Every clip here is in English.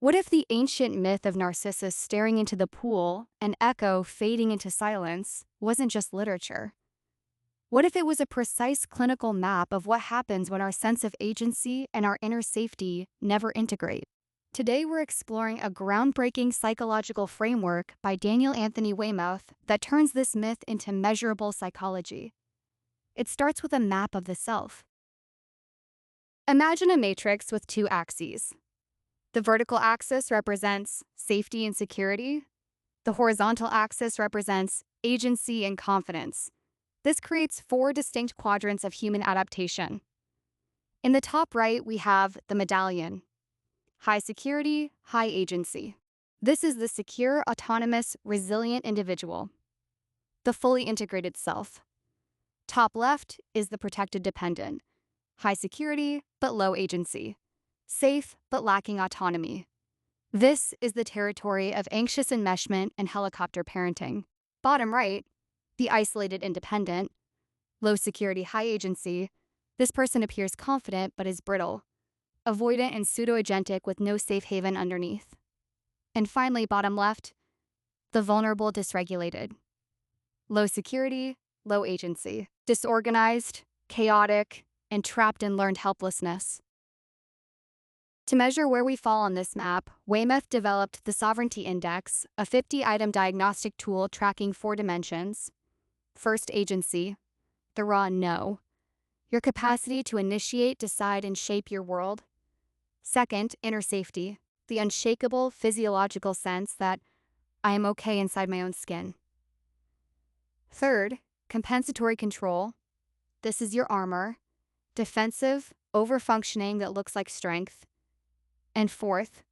What if the ancient myth of Narcissus staring into the pool and Echo fading into silence wasn't just literature? What if it was a precise clinical map of what happens when our sense of agency and our inner safety never integrate? Today, we're exploring a groundbreaking psychological framework by Daniel Anthony Weymouth that turns this myth into measurable psychology. It starts with a map of the self. Imagine a matrix with two axes. The vertical axis represents safety and security. The horizontal axis represents agency and confidence. This creates four distinct quadrants of human adaptation. In the top right, we have the medallion: high security, high agency. This is the secure, autonomous, resilient individual, the fully integrated self. Top left is the protected dependent: high security, but low agency. Safe, but lacking autonomy. This is the territory of anxious enmeshment and helicopter parenting. Bottom right, the isolated independent: low security, high agency. This person appears confident but is brittle, avoidant and pseudo-agentic with no safe haven underneath. And finally, bottom left, the vulnerable-dysregulated: low security, low agency, disorganized, chaotic, and trapped in learned helplessness. To measure where we fall on this map, Weymouth developed the Sovereignty Index, a 50-item diagnostic tool tracking four dimensions. First, agency, the raw no, your capacity to initiate, decide, and shape your world. Second, inner safety, the unshakable physiological sense that I am okay inside my own skin. Third, compensatory control. This is your armor, defensive, over-functioning that looks like strength. And fourth,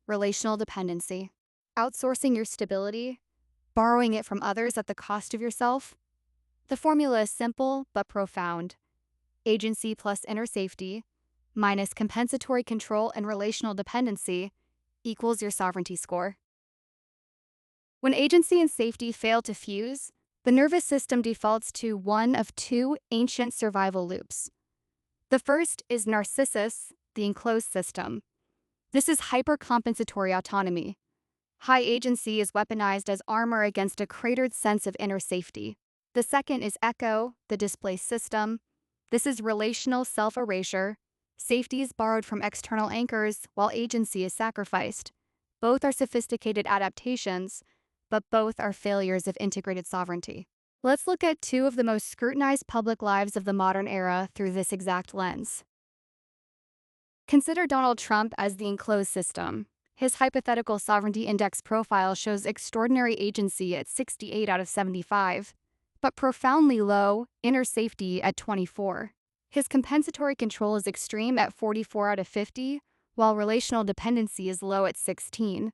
relational dependency, outsourcing your stability, borrowing it from others at the cost of yourself. The formula is simple but profound: agency plus inner safety minus compensatory control and relational dependency equals your sovereignty score. When agency and safety fail to fuse, the nervous system defaults to one of two ancient survival loops. The first is Narcissus, the enclosed system. This is hypercompensatory autonomy. High agency is weaponized as armor against a cratered sense of inner safety. The second is Echo, the displaced system. This is relational self-erasure. Safety is borrowed from external anchors, while agency is sacrificed. Both are sophisticated adaptations, but both are failures of integrated sovereignty. Let's look at two of the most scrutinized public lives of the modern era through this exact lens. Consider Donald Trump as the enclosed system. His hypothetical sovereignty index profile shows extraordinary agency at 68 out of 75, but profoundly low inner safety at 24. His compensatory control is extreme at 44 out of 50, while relational dependency is low at 16.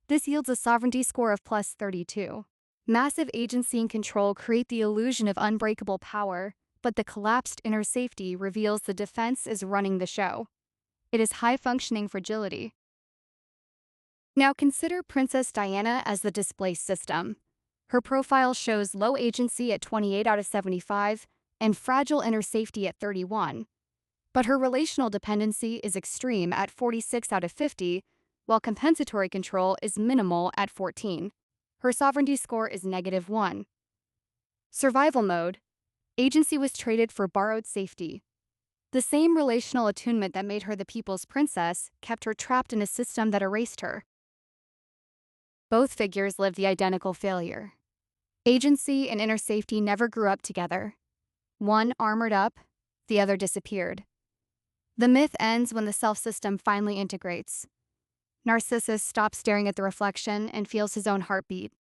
This yields a sovereignty score of plus 32. Massive agency and control create the illusion of unbreakable power, but the collapsed inner safety reveals the defense is running the show. It is high-functioning fragility. Now consider Princess Diana as the displaced system. Her profile shows low agency at 28 out of 75 and fragile inner safety at 31. But her relational dependency is extreme at 46 out of 50, while compensatory control is minimal at 14. Her sovereignty score is -1. Survival mode. Agency was traded for borrowed safety. The same relational attunement that made her the people's princess kept her trapped in a system that erased her. Both figures lived the identical failure. Agency and inner safety never grew up together. One armored up, the other disappeared. The myth ends when the self-system finally integrates. Narcissus stops staring at the reflection and feels his own heartbeat.